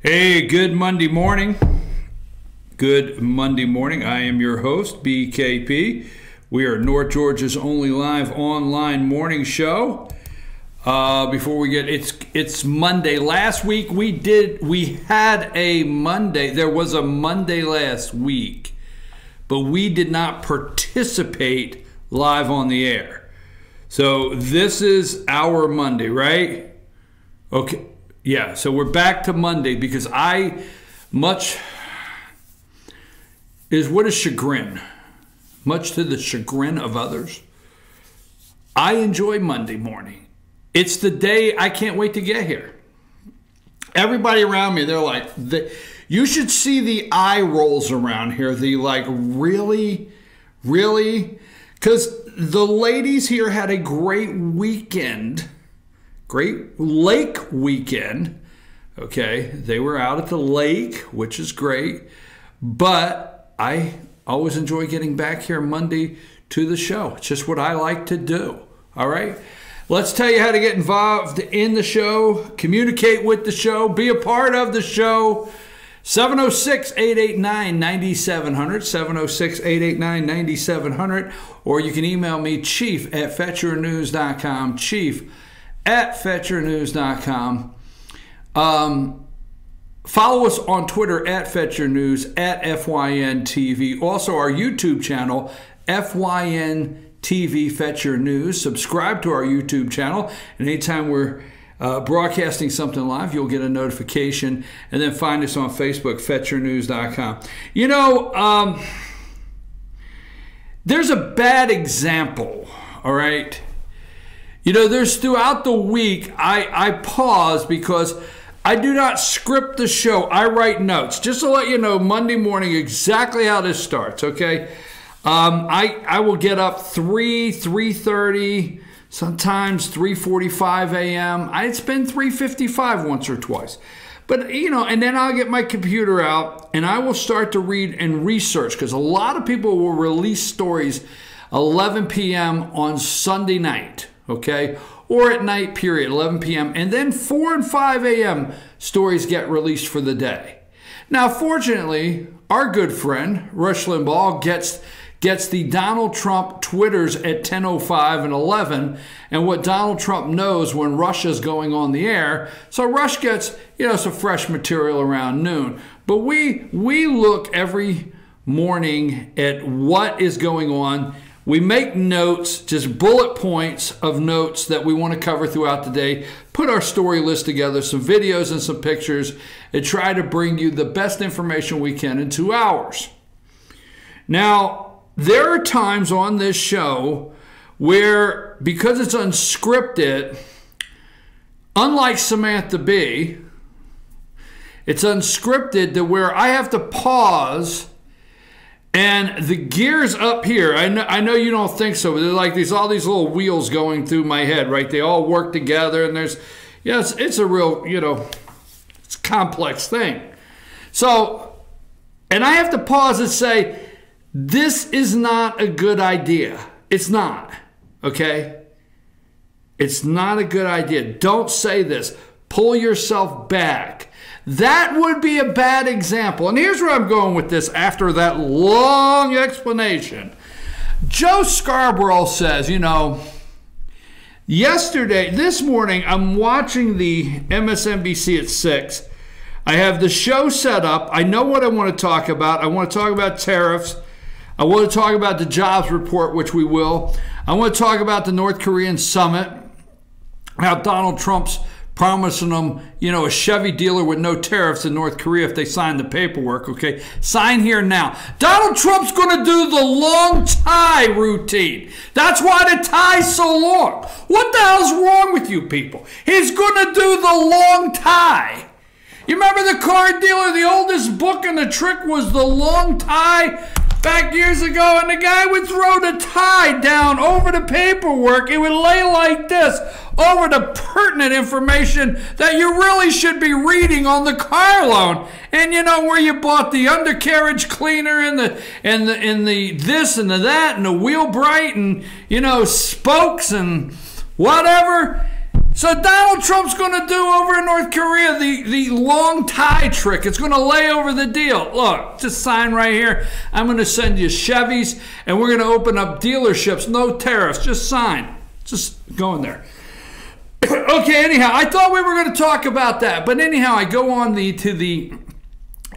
Hey, good Monday morning. Good Monday morning. I am your host, BKP. We are North Georgia's only live online morning show. Before we get, it's Monday. Last week we had a Monday. There was a Monday last week, but we did not participate live on the air. So this is our Monday, right? Okay. Yeah, so we're back to Monday because what is chagrin? Much to the chagrin of others, I enjoy Monday morning. It's the day I can't wait to get here. Everybody around me, they're like, you should see the eye rolls around here. The like, really? Because the ladies here had a great weekend. Great lake weekend, okay? They were out at the lake, which is great. But I always enjoy getting back here Monday to the show. It's just what I like to do, all right? Let's tell you how to get involved in the show, communicate with the show, be a part of the show. 706-889-9700, 706-889-9700, or you can email me, chief@fetchernews.com, chief@fetchernews.com. Follow us on Twitter @FetcherNews, @FYNTV. Also our YouTube channel, FYNTV Fetcher News. Subscribe to our YouTube channel, and anytime we're broadcasting something live, you'll get a notification. And then find us on Facebook, FetcherNews.com. You know, there's a bad example, all right? You know, there's throughout the week, I pause because I do not script the show. I write notes. Just to let you know, Monday morning, exactly how this starts, okay? I will get up 3:30, sometimes 3:45 a.m. It's been 3:55 once or twice. But, you know, and then I'll get my computer out and I will start to read and research because a lot of people will release stories 11 p.m. on Sunday night. Okay, or at night period, 11 p.m. And then 4 and 5 a.m. stories get released for the day. Now, fortunately, our good friend, Rush Limbaugh, gets the Donald Trump Twitters at 10:05 and 11, and what Donald Trump knows when Russia's going on the air. So Rush gets, you know, some fresh material around noon. But we look every morning at what is going on. We make notes, just bullet points of notes that we want to cover throughout the day, put our story list together, some videos and some pictures, and try to bring you the best information we can in 2 hours. Now, there are times on this show where, because it's unscripted, unlike Samantha Bee, it's unscripted to where I have to pause. And the gears up here, I know you don't think so, but they're like all these little wheels going through my head, right? They all work together, and it's a real, you know, it's a complex thing. So, and I have to pause and say, this is not a good idea. It's not, okay? It's not a good idea. Don't say this. Pull yourself back. That would be a bad example. And here's where I'm going with this after that long explanation. Joe Scarborough says, you know, this morning, I'm watching the MSNBC at 6. I have the show set up. I know what I want to talk about. I want to talk about tariffs. I want to talk about the jobs report, which we will. I want to talk about the North Korean summit, how Donald Trump's promising them, you know, a Chevy dealer with no tariffs in North Korea if they sign the paperwork, okay? Sign here now. Donald Trump's going to do the long tie routine. That's why the tie's so long. What the hell's wrong with you people? He's going to do the long tie. You remember the car dealer, the oldest book and the trick was the long tie back years ago, and the guy would throw the tie down over the paperwork. It would lay like this over the pertinent information that you really should be reading on the car loan. And you know where you bought the undercarriage cleaner and the this and the that and the wheel bright and, you know, spokes and whatever. So Donald Trump's going to do over in North Korea the long tie trick. It's going to lay over the deal. Look, just sign right here. I'm going to send you Chevys, and we're going to open up dealerships. No tariffs. Just sign. Just go in there. Okay, anyhow, I thought we were going to talk about that. But anyhow, I go on to the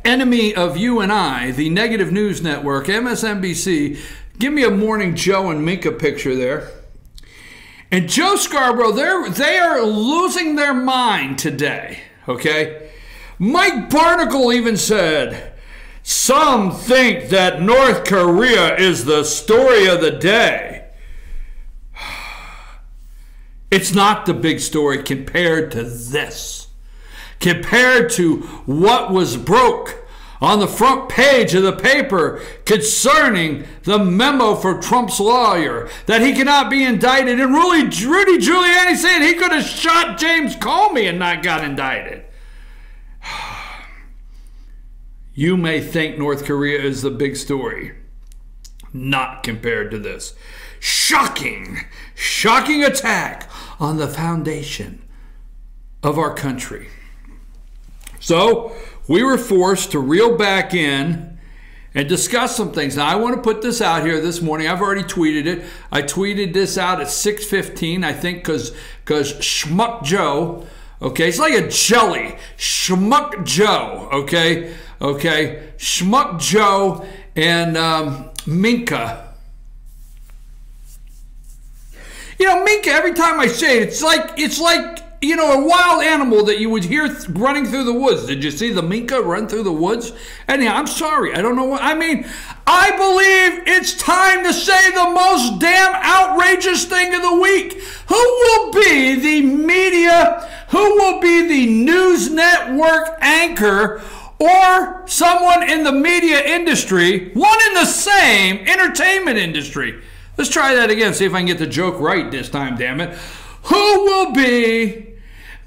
enemy of you and I, the negative news network, MSNBC. Give me a Morning Joe and Mika picture there. And Joe Scarborough, they are losing their mind today, okay? Mike Barnacle even said, some think that North Korea is the story of the day. It's not the big story compared to this. Compared to what was broke on the front page of the paper concerning the memo for Trump's lawyer that he cannot be indicted. And Rudy Giuliani said he could have shot James Comey and not got indicted. You may think North Korea is the big story. Not compared to this. Shocking attack on the foundation of our country. So we were forced to reel back in and discuss some things. Now, I want to put this out here this morning. I've already tweeted it. I tweeted this out at 6:15, I think, because Schmuck Joe, okay, it's like a jelly. Schmuck Joe, okay? Okay, Schmuck Joe and Mika. You know, Mika, every time I say it, it's like, you know, a wild animal that you would hear running through the woods. Did you see the Mika run through the woods? Anyhow, I'm sorry. I don't know what. I mean, I believe it's time to say the most damn outrageous thing of the week. Who will be the media? Who will be the news network anchor or someone in the media industry? One in the same entertainment industry. Let's try that again. See if I can get the joke right this time, damn it. Who will be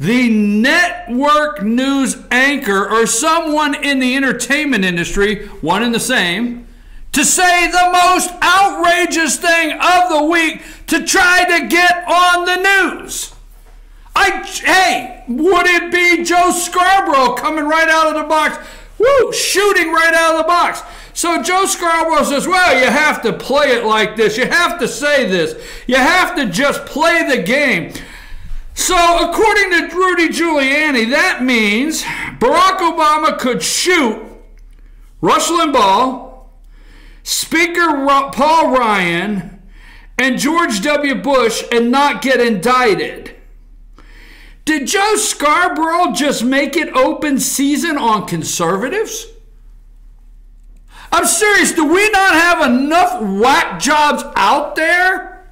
the network news anchor or someone in the entertainment industry, one and the same, to say the most outrageous thing of the week to try to get on the news? Hey, would it be Joe Scarborough coming right out of the box? Woo, shooting right out of the box. So Joe Scarborough says, well, you have to play it like this. You have to say this. You have to just play the game. So according to Rudy Giuliani, that means Barack Obama could shoot Rush Limbaugh, Speaker Paul Ryan, and George W. Bush and not get indicted. Did Joe Scarborough just make it open season on conservatives? I'm serious. Do we not have enough whack jobs out there?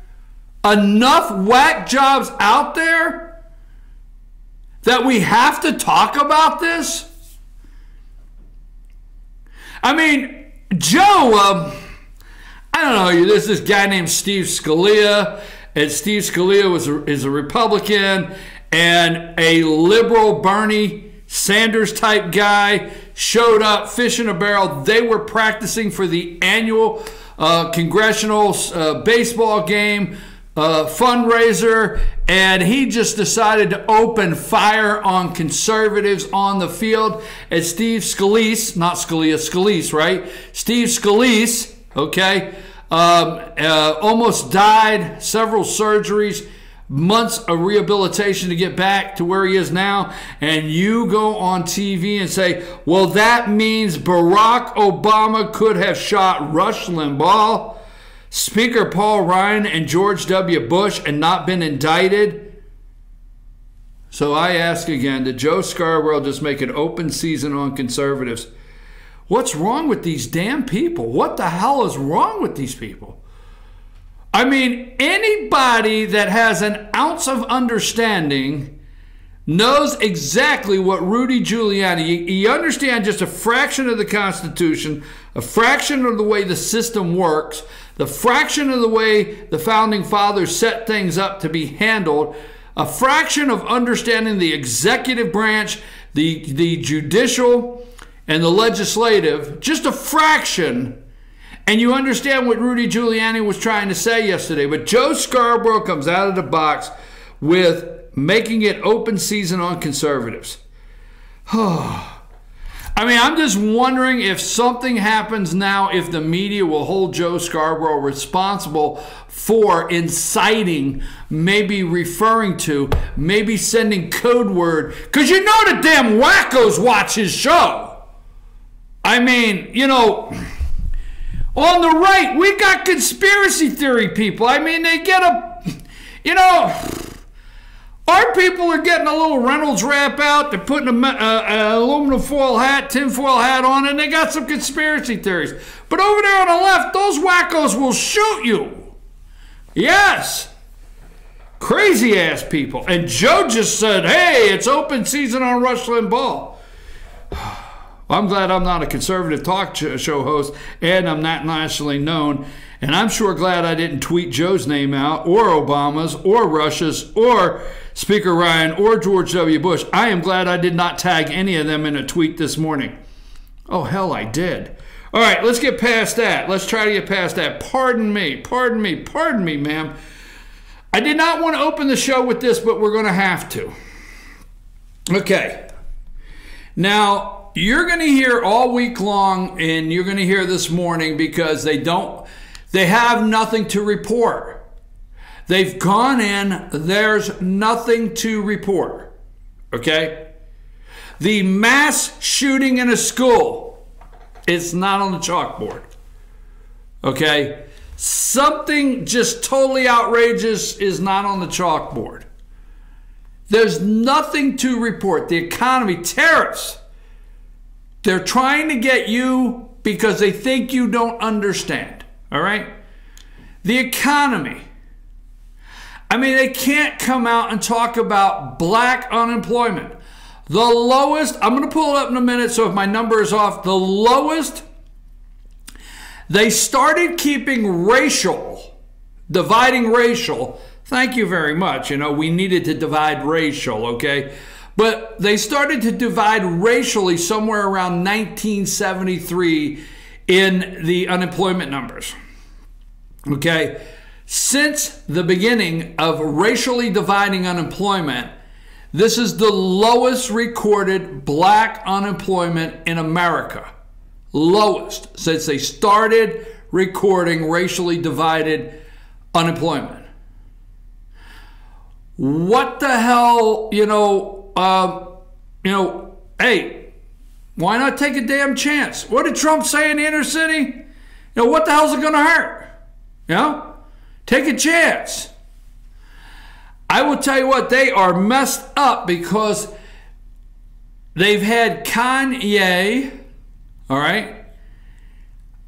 Enough whack jobs out there that we have to talk about this? I mean, Joe, I don't know, there's this guy named Steve Scalia, and Steve Scalia is a Republican, and a liberal Bernie Sanders type guy showed up, fish in a barrel. They were practicing for the annual congressional baseball game fundraiser, and he just decided to open fire on conservatives on the field. And Steve Scalise, not Scalia, Scalise, right? Steve Scalise, okay, almost died, several surgeries, months of rehabilitation to get back to where he is now. And you go on TV and say, well, that means Barack Obama could have shot Rush Limbaugh, Speaker Paul Ryan, and George W. Bush and not been indicted. So I ask again, did Joe Scarborough just make an open season on conservatives? What's wrong with these damn people? What the hell is wrong with these people? I mean, anybody that has an ounce of understanding knows exactly what Rudy Giuliani, you understand just a fraction of the Constitution, a fraction of the way the system works, the fraction of the way the Founding Fathers set things up to be handled, a fraction of understanding the executive branch, the judicial, and the legislative, just a fraction. And you understand what Rudy Giuliani was trying to say yesterday. But Joe Scarborough comes out of the box with making it open season on conservatives. I mean, I'm just wondering if something happens now, if the media will hold Joe Scarborough responsible for inciting, maybe referring to, maybe sending code word. Because you know the damn wackos watch his show. I mean, you know, on the right, we got conspiracy theory people. I mean, they get a, you know, our people are getting a little Reynolds wrap out. They're putting an aluminum foil hat, tinfoil hat on, and they got some conspiracy theories. But over there on the left, those wackos will shoot you. Yes. Crazy ass people. And Joe just said, hey, it's open season on Rush Limbaugh. I'm glad I'm not a conservative talk show host, and I'm not nationally known. And I'm sure glad I didn't tweet Joe's name out, or Obama's, or Rush's, or Speaker Ryan, or George W. Bush. I am glad I did not tag any of them in a tweet this morning. Oh, hell, I did. All right, let's get past that. Let's try to get past that. Pardon me, ma'am. I did not want to open the show with this, but we're going to have to. Okay. Now, you're going to hear all week long, and you're going to hear this morning because they have nothing to report. They've gone in, there's nothing to report. Okay? The mass shooting in a school is not on the chalkboard. Okay? Something just totally outrageous is not on the chalkboard. There's nothing to report. The economy, tariffs. They're trying to get you because they think you don't understand. All right? The economy. I mean, they can't come out and talk about black unemployment. The lowest, I'm going to pull it up in a minute, so if my number is off, the lowest, they started keeping racial, dividing racial. Thank you very much. You know, we needed to divide racial, okay? But they started to divide racially somewhere around 1973 in the unemployment numbers. Okay? Since the beginning of racially dividing unemployment, this is the lowest recorded black unemployment in America. Lowest since they started recording racially divided unemployment. What the hell, hey, why not take a damn chance? What did Trump say in the inner city? What the hell's it going to hurt? Take a chance. I will tell you what, they are messed up because they've had Kanye, all right?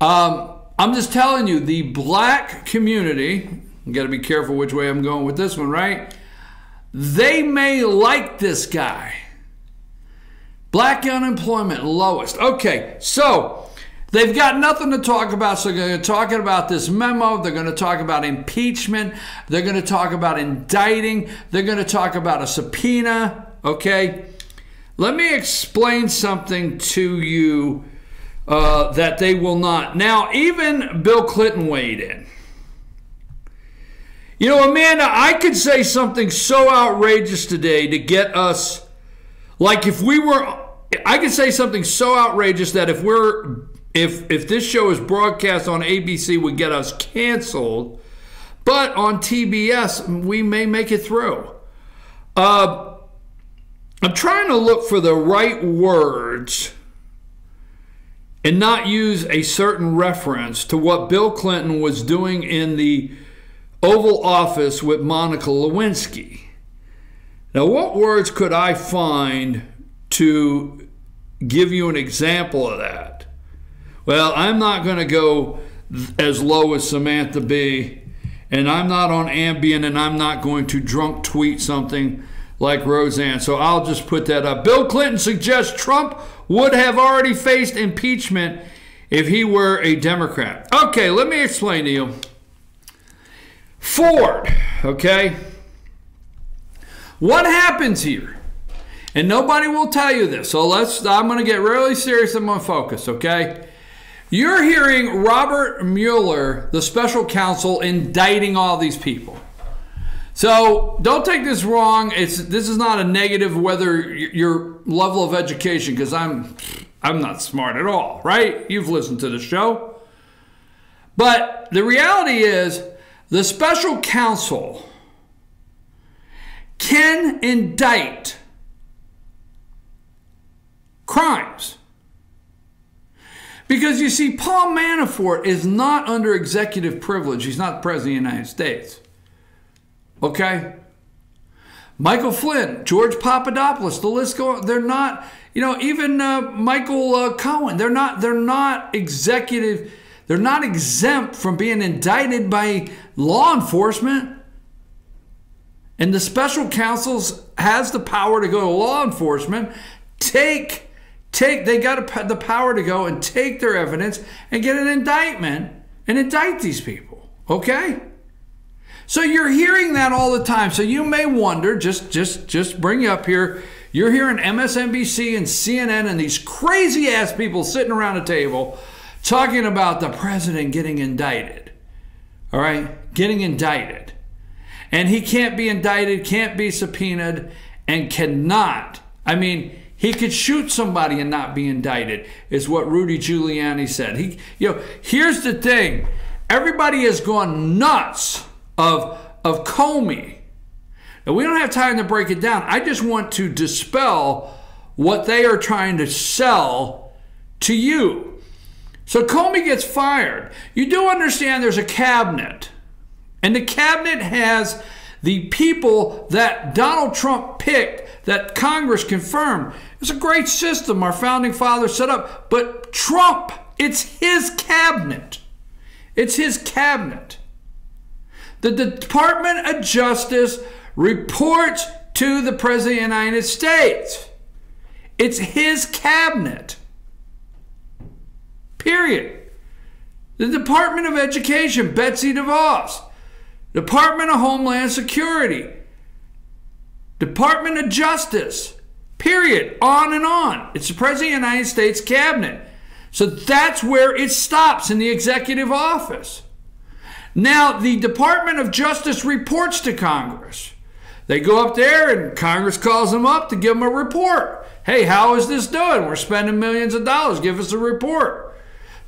I'm just telling you, the black community, you got to be careful which way I'm going with this one, right? They may like this guy. Black unemployment lowest. Okay, so they've got nothing to talk about, so they're going to talk about this memo. They're going to talk about impeachment. They're going to talk about indicting. They're going to talk about a subpoena, okay? Let me explain something to you that they will not. Now, even Bill Clinton weighed in. Amanda, I could say something so outrageous today to get us, like I could say something so outrageous that if this show is broadcast on ABC would get us canceled, but on TBS we may make it through. I'm trying to look for the right words and not use a certain reference to what Bill Clinton was doing in the Oval Office with Monica Lewinsky. Now, what words could I find to give you an example of that? Well, I'm not going to go as low as Samantha Bee, and I'm not on Ambien, and I'm not going to drunk tweet something like Roseanne. So I'll just put that up. Bill Clinton suggests Trump would have already faced impeachment if he were a Democrat. Okay, let me explain to you. Ford, okay? What happens here? And nobody will tell you this, so I'm going to get really serious in my focus, okay? You're hearing Robert Mueller, the special counsel, indicting all these people. So don't take this wrong. This is not a negative whether your level of education, because I'm not smart at all, right? You've listened to the show. But the reality is the special counsel can indict crimes. Because you see, Paul Manafort is not under executive privilege. He's not the President of the United States. Okay? Michael Flynn, George Papadopoulos, the list goes on. They're not, even Michael Cohen, they're not executive, they're not exempt from being indicted by law enforcement. And the special counsel has the power to go to law enforcement, they got the power to go and take their evidence and get an indictment and indict these people. Okay? So you're hearing that all the time. So you may wonder, just bring you up here, you're hearing MSNBC and CNN and these crazy ass people sitting around a table talking about the president getting indicted. All right? Getting indicted. And he can't be indicted, can't be subpoenaed, and cannot. I mean, he could shoot somebody and not be indicted, is what Rudy Giuliani said. Here's the thing. Everybody has gone nuts of Comey. Now, we don't have time to break it down. I just want to dispel what they are trying to sell to you. So Comey gets fired. You do understand there's a cabinet. And the cabinet has the people that Donald Trump picked that Congress confirmed. It's a great system our founding fathers set up. But Trump, it's his cabinet. It's his cabinet. The Department of Justice reports to the President of the United States. It's his cabinet. Period. The Department of Education, Betsy DeVos. Department of Homeland Security. Department of Justice. Period. On and on. It's the President of the United States cabinet. So that's where it stops, in the executive office. Now, the Department of Justice reports to Congress. They go up there and Congress calls them up to give them a report. Hey, how is this doing? We're spending millions of dollars. Give us a report.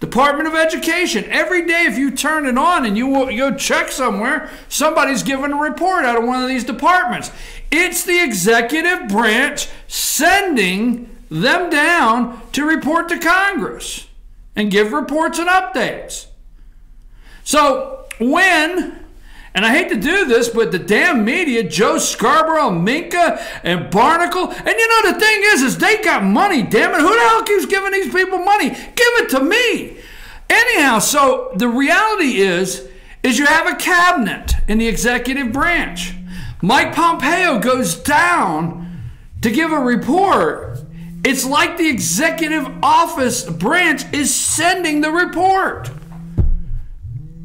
Department of Education. Every day if you turn it on and you go check somewhere, somebody's giving a report out of one of these departments. It's the executive branch sending them down to report to Congress and give reports and updates. So and I hate to do this, but the damn media, Joe Scarborough, Mika, and Barnacle, and the thing is they got money, damn it. Who the hell keeps giving these people money? Give it to me. Anyhow, so the reality is you have a cabinet in the executive branch. Mike Pompeo goes down to give a report. It's like the executive office branch is sending the report.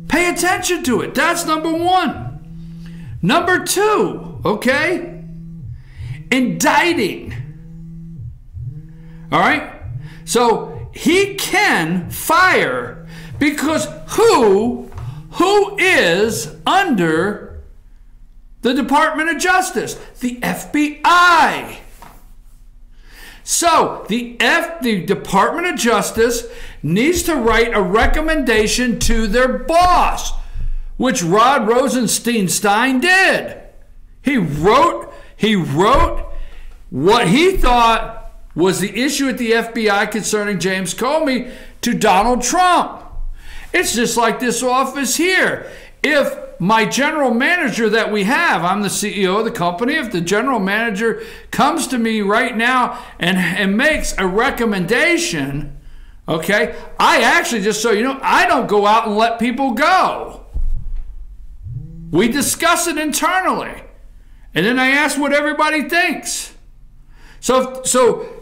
Pay attention to it. That's number one. Number two, okay? Indicting. All right? So he can fire because who is under the Department of Justice? The FBI. So the Department of Justice needs to write a recommendation to their boss, which Rod Rosenstein did. He wrote what he thought was the issue at the FBI concerning James Comey to Donald Trump. It's just like this office here. If my general manager that we have, I'm the CEO of the company, if the general manager comes to me right now and makes a recommendation, okay, I actually, just so you know, I don't go out and let people go. We discuss it internally. And then I ask what everybody thinks. So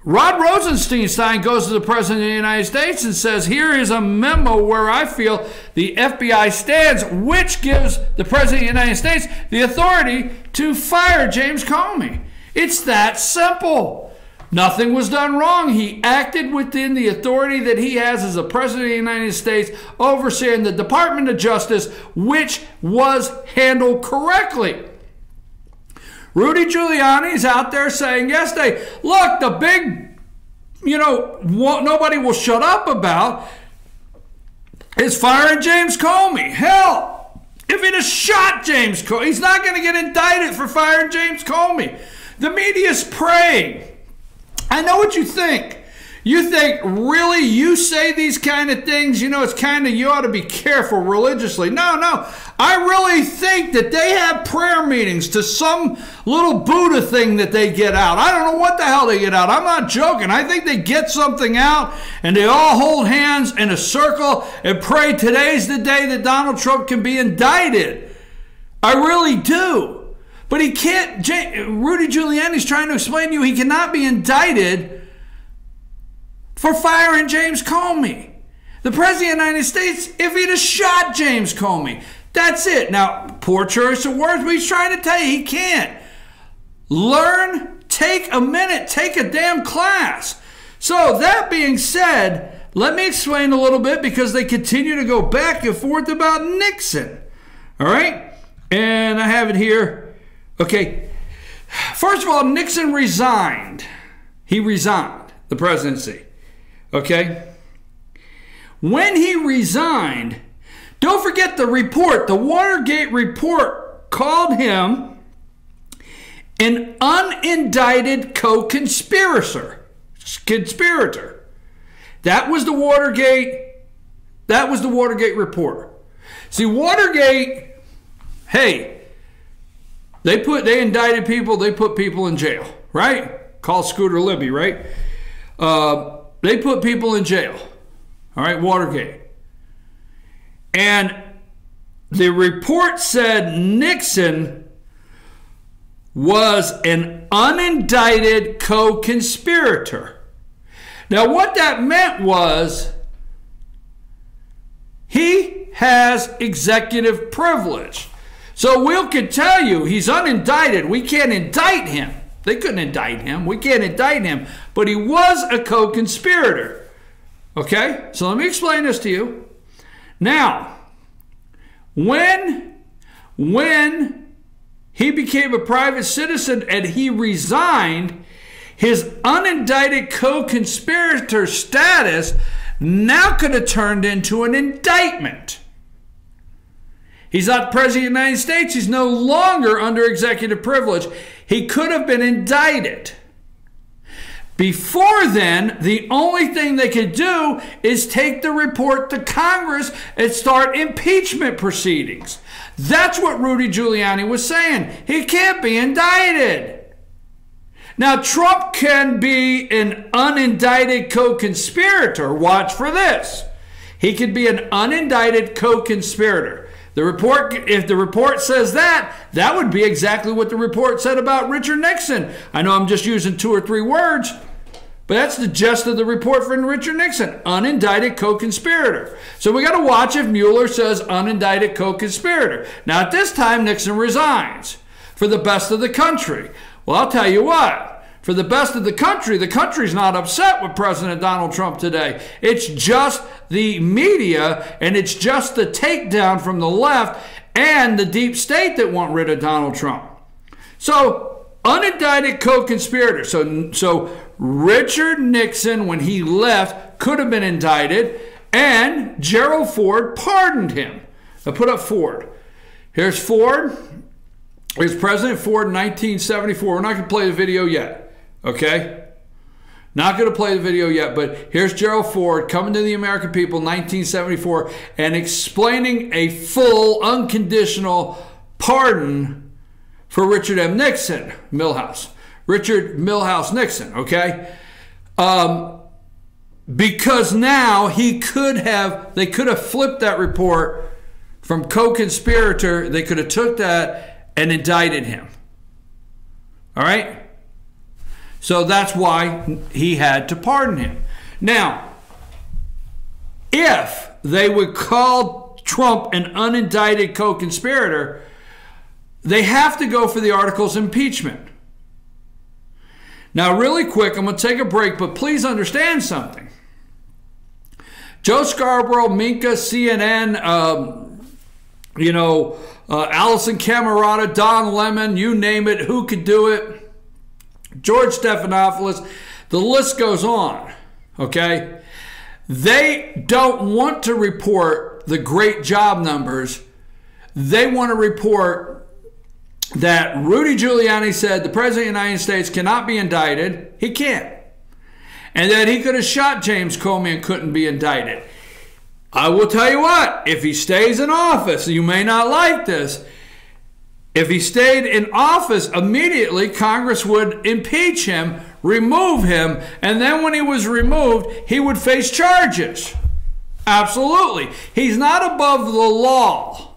Rod Rosenstein goes to the President of the United States and says, here is a memo where I feel the FBI stands, which gives the President of the United States the authority to fire James Comey. It's that simple. Nothing was done wrong. He acted within the authority that he has as the President of the United States, overseeing the Department of Justice, which was handled correctly. Rudy Giuliani is out there saying yesterday, look, the big, nobody will shut up about is firing James Comey. Hell, if he'd have shot James Comey, he's not going to get indicted for firing James Comey. The media's praying. I know what you think. You think, really, you say these kind of things, it's kind of, you ought to be careful religiously. No. I really think that they have prayer meetings to some little Buddha thing that they get out. I don't know what the hell they get out. I'm not joking. I think they get something out and they all hold hands in a circle and pray today's the day that Donald Trump can be indicted. I really do. But he can't, Rudy Giuliani's trying to explain to you he cannot be indicted for firing James Comey. The President of the United States, if he'd have shot James Comey, that's it. Now, poor choice of words, but he's trying to tell you he can't. Learn, take a minute, take a damn class. So that being said, let me explain a little bit because they continue to go back and forth about Nixon. All right? And I have it here. Okay. First of all, Nixon resigned. He resigned the presidency. Okay? When he resigned, don't forget the report. The Watergate report called him an unindicted co-conspirator. That was the Watergate report. See, Watergate, hey, they indicted people, they put people in jail, right? Call Scooter Libby, right? They put people in jail. All right, Watergate. And the report said Nixon was an unindicted co-conspirator. Now, what that meant was he has executive privilege. So we can tell you he's unindicted. We can't indict him. They couldn't indict him. We can't indict him. But he was a co-conspirator. Okay? So let me explain this to you. Now, when he became a private citizen and he resigned, his unindicted co-conspirator status now could have turned into an indictment. He's not President of the United States. He's no longer under executive privilege. He could have been indicted. Before then, the only thing they could do is take the report to Congress and start impeachment proceedings. That's what Rudy Giuliani was saying. He can't be indicted. Now, Trump can be an unindicted co-conspirator. Watch for this. He could be an unindicted co-conspirator. The report, if the report says that, that would be exactly what the report said about Richard Nixon. I know I'm just using 2 or 3 words, but that's the gist of the report from Richard Nixon. Unindicted co-conspirator. So we got to watch if Mueller says unindicted co-conspirator. Now at this time, Nixon resigns for the best of the country. Well, I'll tell you what. For the best of the country's not upset with President Donald Trump today. It's just the media, and it's just the takedown from the left and the deep state that want rid of Donald Trump. So, unindicted co-conspirator. So Richard Nixon, when he left, could have been indicted, and Gerald Ford pardoned him. I put up Ford. Here's Ford. Here's President Ford in 1974. We're not going to play the video yet. Okay? Not going to play the video yet, but here's Gerald Ford coming to the American people in 1974 and explaining a full, unconditional pardon for Richard M. Nixon, Milhouse. Richard Milhouse Nixon, okay? Because now they could have flipped that report from co-conspirator. They could have took that and indicted him. All right? So that's why he had to pardon him. Now, if they would call Trump an unindicted co-conspirator, they have to go for the articles of impeachment. Now, really quick, I'm going to take a break, but please understand something. Joe Scarborough, Mika, CNN, Allison Camerata, Don Lemon, you name it, who could do it? George Stephanopoulos, the list goes on, okay? They don't want to report the great job numbers. They want to report that Rudy Giuliani said the President of the United States cannot be indicted. He can't. And that he could have shot James Comey and couldn't be indicted. I will tell you what, if he stays in office, you may not like this, if he stayed in office, immediately Congress would impeach him, remove him, and then when he was removed, he would face charges. Absolutely. He's not above the law.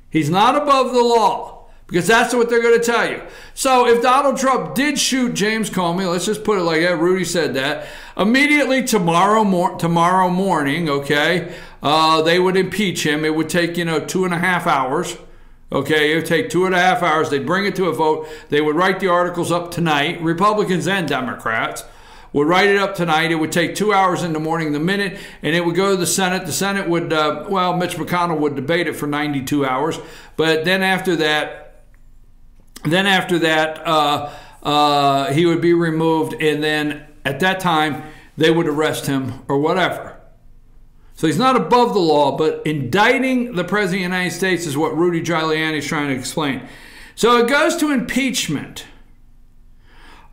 He's not above the law, because that's what they're going to tell you. So if Donald Trump did shoot James Comey, let's just put it like that, Rudy said that, immediately tomorrow morning, okay, they would impeach him. It would take, 2.5 hours. Okay, it would take 2.5 hours. They'd bring it to a vote. They would write the articles up tonight. Republicans and Democrats would write it up tonight. It would take 2 hours in the morning, the minute, and it would go to the Senate. The Senate would, Mitch McConnell would debate it for 92 hours. But then after that, he would be removed, and then at that time, they would arrest him or whatever. So he's not above the law, but indicting the President of the United States is what Rudy Giuliani is trying to explain. So it goes to impeachment.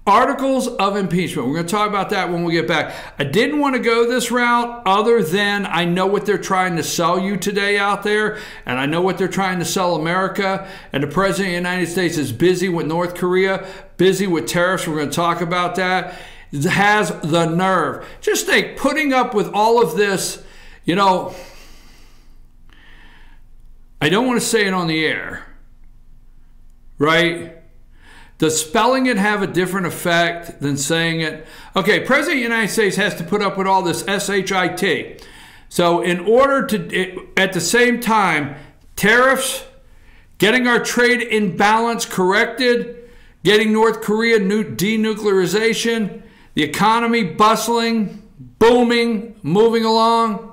Articles of impeachment. We're going to talk about that when we get back. I didn't want to go this route other than I know what they're trying to sell you today out there, and I know what they're trying to sell America, and the President of the United States is busy with North Korea, busy with tariffs. We're going to talk about that. Has the nerve. Just think, putting up with all of this, I don't want to say it on the air, right? Does spelling it have a different effect than saying it? Okay, President of the United States has to put up with all this SHIT. So in order to, at the same time, tariffs, getting our trade imbalance corrected, getting North Korea denuclearization, the economy bustling, booming, moving along,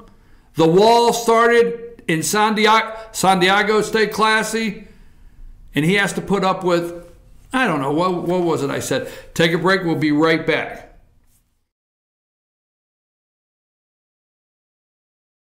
the wall started in San Diego, stay classy, and he has to put up with, I don't know, what was it I said? Take a break, we'll be right back.